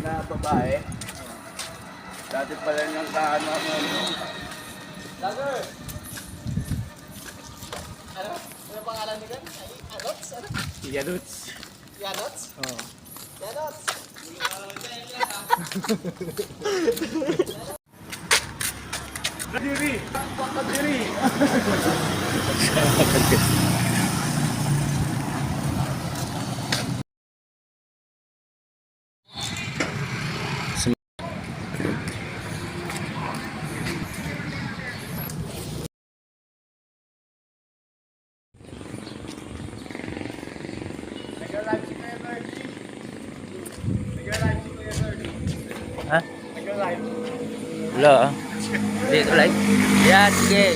na babae. Dati pala niyang kaano Lager! Ano? Ano pangalan nila? Yanots? Ano? Yanuts. Yanots? Oo. Yanots! Kadiri! Kadiri! Nag-live si Kuya Ferdy. Nag-live si Kuya Ferdy. Ha? Nag-live. Wala ah. Dito live. Yan, sige.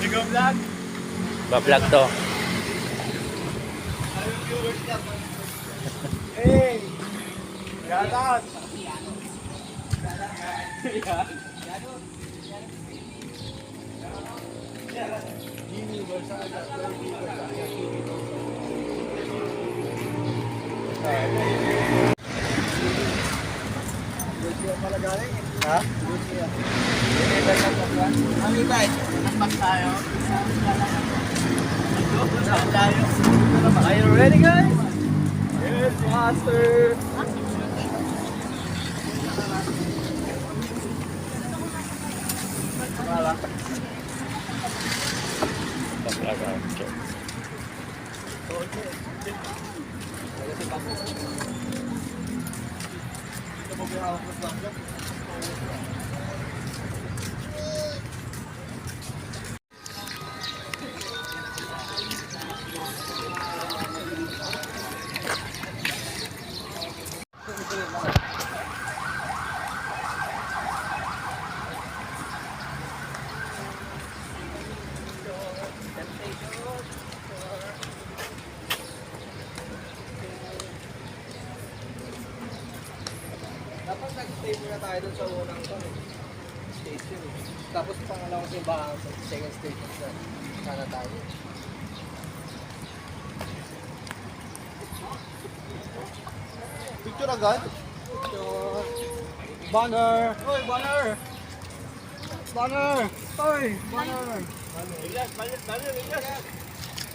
Nag-vlog. Ba-vlog to. Hey! Yadat! Ha? Ang iba eh. Nagpas tayo. Are you ready, guys? Yes, master! Wala. Ba-vlog ah. Dapat nag-stay muna tayo dun sa unang station. Tapos pangalawang simbahan sa second station na sana tayo. Picture agad? Picture. Banner! Hoy, banner! Banner! Hoy, banner! Elias! Banner! Elias!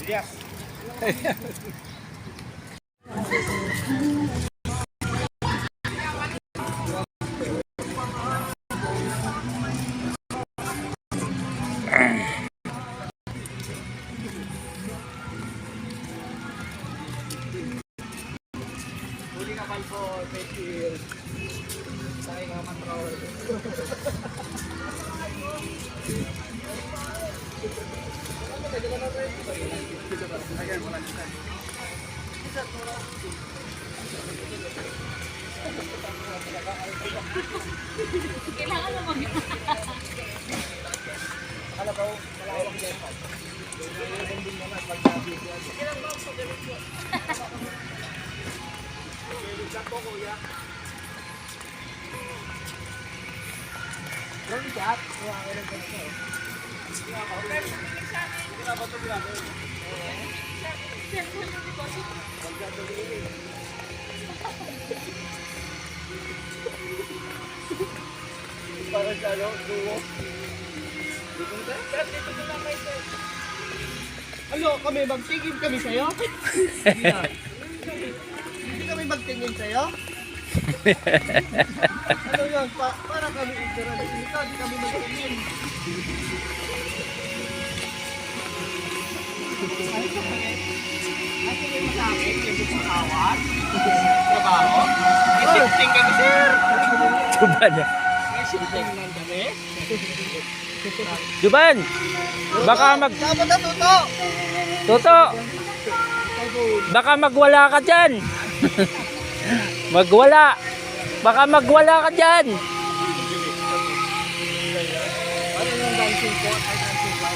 Elias! Huli ka palpo, take it. Sakay ka matrawl. Kailangan mo mag- Ano ba? Malawak dyan. Don't chat. Wala ka rin ganito. Parang sa ano, duo. Ano, kami magtingin kami sa'yo? Hindi kami magtingin sa'yo? Ano yun? Para kami ignorant dito, hindi kami magtingin. Ano yung sa akin? Yung sa kawan? Trabaho? May shifting kami, sir! Juban. May shifting lang kami? Juban! Baka mag... Dapat na tuto! Toto! Baka magwala ka dyan! Magwala! Baka magwala ka dyan! Ano yung dancing po? Ay, dancing po?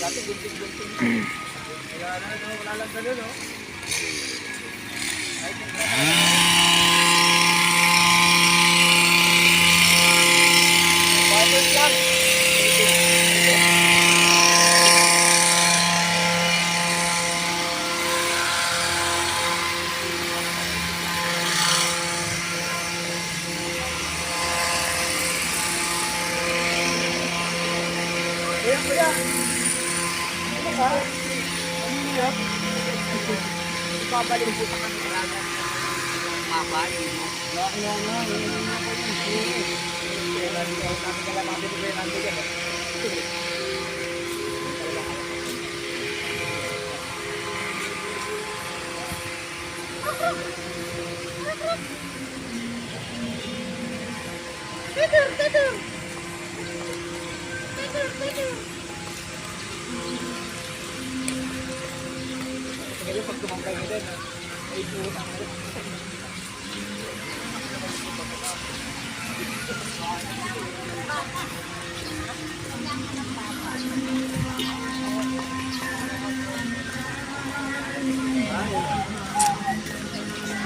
Dati gunting-gunting. Wala lang ganun, no? Barbers lang. Babalik po sa kanila. Babalik mo. Ngayon pag tumangkay mo din, ay putang mo.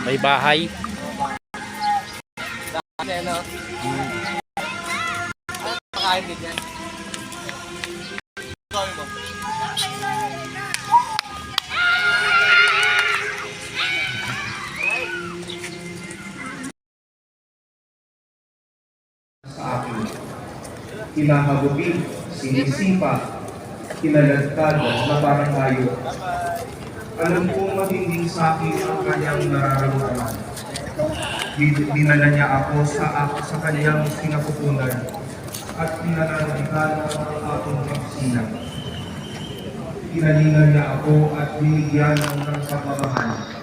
May bahay. Dati ano? Pakain din yan. Sorry mo. Sa akin. Kinahagupin, sinisipa, kinaladkad na parang hayop. Alam kong matinding sa akin ang kanyang nararamdaman. Dinala niya ako sa kanyang sinapupunan at pinananabihan ang aking pagsilang. Kinalingan niya ako at binigyan ng pagmamahal.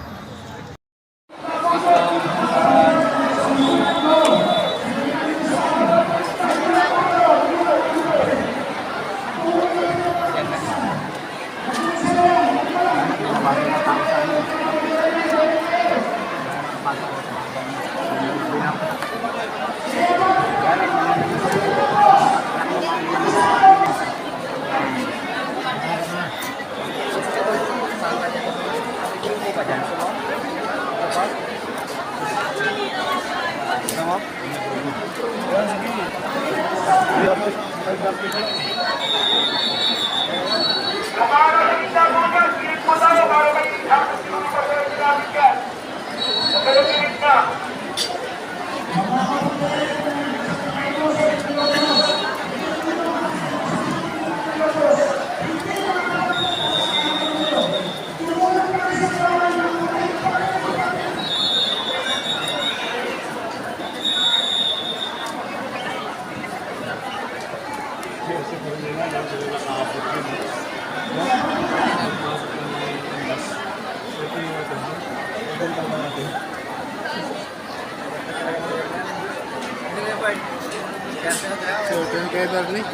Swerte ni Kuya Bernie.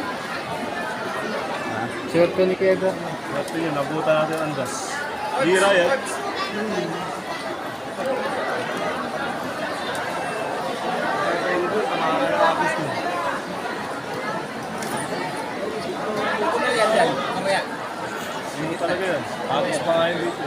Swerte ni Kuya Bernie. Swerte yun, nabutan natin ang gas. Hira yan. Hindi talaga yan. Atis pa nga yun dito.